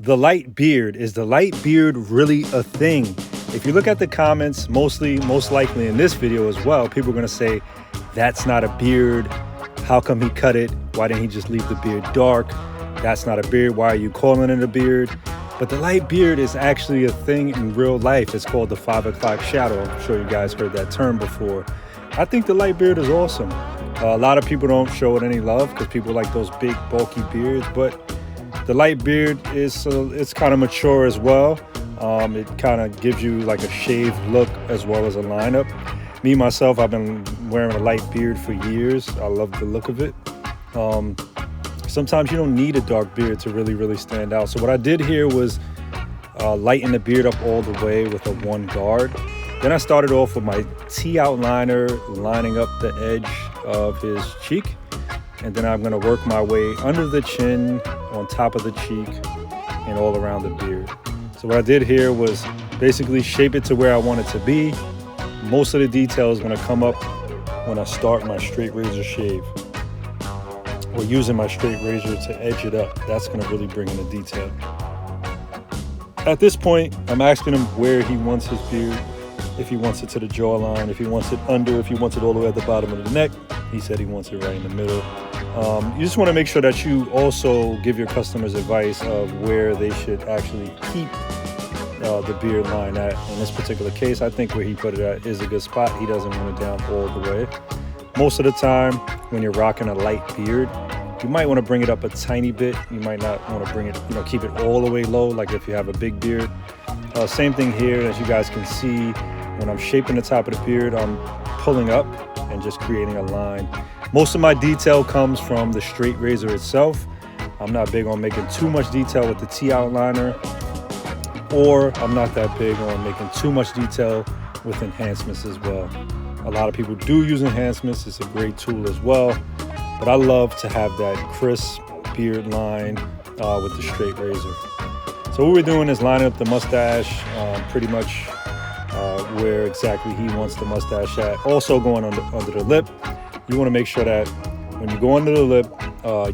the light beard. Is the light beard really a thing? If you look at the comments, most likely in this video as well, people are going to say, that's not a beard. How come he cut it? Why didn't he just leave the beard dark? That's not a beard. Why are you calling it a beard? But the light beard is actually a thing in real life. It's called the 5 o'clock shadow. I'm sure you guys heard that term before. I think the light beard is awesome. A lot of people don't show it any love because people like those big bulky beards, but the light beard is it's kind of mature as well. It kind of gives you like a shaved look as well as a lineup. Me, myself, I've been wearing a light beard for years. I love the look of it. Sometimes you don't need a dark beard to really stand out. So what I did here was lighten the beard up all the way with a 1 guard. Then I started off with my T outliner, lining up the edge of his cheek. And then I'm gonna work my way under the chin, on top of the cheek, and all around the beard. So what I did here was basically shape it to where I want it to be. Most of the detail is gonna come up when I start my straight razor shave. Or using my straight razor to edge it up. That's gonna really bring in the detail. At this point, I'm asking him where he wants his beard. If he wants it to the jawline, if he wants it under, if he wants it all the way at the bottom of the neck. He said he wants it right in the middle. You just wanna make sure that you also give your customers advice of where they should actually keep the beard line at. In this particular case, I think where he put it at is a good spot. He doesn't want it down all the way. Most of the time, when you're rocking a light beard, you might want to bring it up a tiny bit. You might not want to bring it, keep it all the way low, like if you have a big beard. Same thing here, as you guys can see, when I'm shaping the top of the beard, I'm pulling up and just creating a line. Most of my detail comes from the straight razor itself. I'm not big on making too much detail with the T outliner, or I'm not that big on making too much detail with enhancements as well. A lot of people do use enhancements. It's a great tool as well. But I love to have that crisp beard line with the straight razor. So what we're doing is lining up the mustache pretty much where exactly he wants the mustache at. Also going under the lip. You want to make sure that when you go under the lip,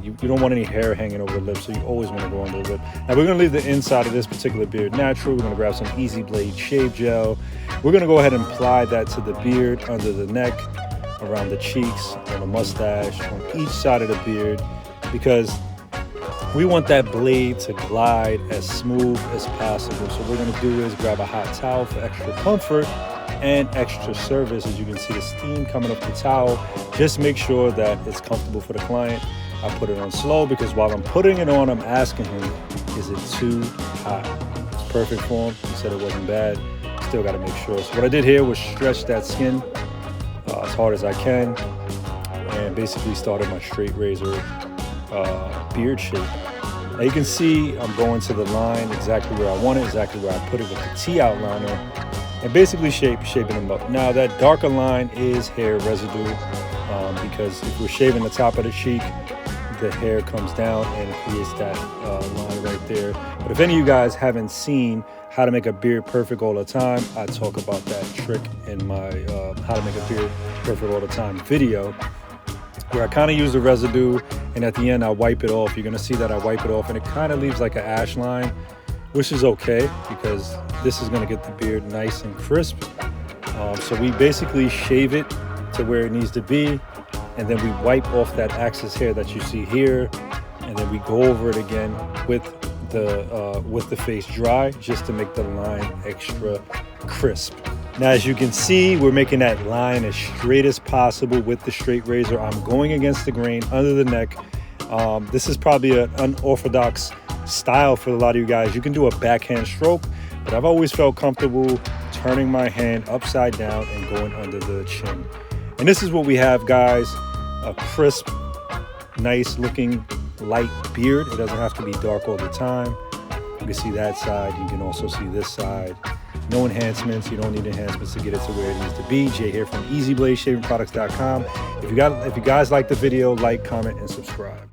you don't want any hair hanging over the lip, so you always want to go under the lip. Now we're going to leave the inside of this particular beard natural. We're going to grab some Easy Blade shave gel. We're going to go ahead and apply that to the beard, under the neck, around the cheeks, on the mustache, on each side of the beard, because we want that blade to glide as smooth as possible. So what we're going to do is grab a hot towel for extra comfort and extra service. As you can see the steam coming up the towel. Just make sure that it's comfortable for the client. I put it on slow because while I'm putting it on, I'm asking him, is it too hot? It's perfect for him. He said it wasn't bad. Still got to make sure. So what I did here was stretch that skin as hard as I can and basically started my straight razor beard shape. Now you can see I'm going to the line exactly where I want it, exactly where I put it with the T outliner, and basically shaping them up. Now that darker line is hair residue because if we're shaving the top of the cheek, the hair comes down and it creates that line right there. But if any of you guys haven't seen how to make a beard perfect all the time, I talk about that trick in my how to make a beard perfect all the time video, where I kind of use the residue and at the end I wipe it off. You're gonna see that I wipe it off and it kind of leaves like an ash line, which is okay because this is gonna get the beard nice and crisp. So we basically shave it to where it needs to be, and then we wipe off that excess hair that you see here, and then we go over it again with the face dry, just to make the line extra crisp. Now as you can see, we're making that line as straight as possible with the straight razor. I'm going against the grain under the neck. This is probably an unorthodox style for a lot of you guys. You can do a backhand stroke, but I've always felt comfortable turning my hand upside down and going under the chin. And this is what we have, guys. A crisp, nice looking light beard. It doesn't have to be dark all the time. You can see that side. You can also see this side. No enhancements. You don't need enhancements to get it to where it needs to be. Jay here from EasyBladeShavingProducts.com. If you guys like the video, like, comment, and subscribe.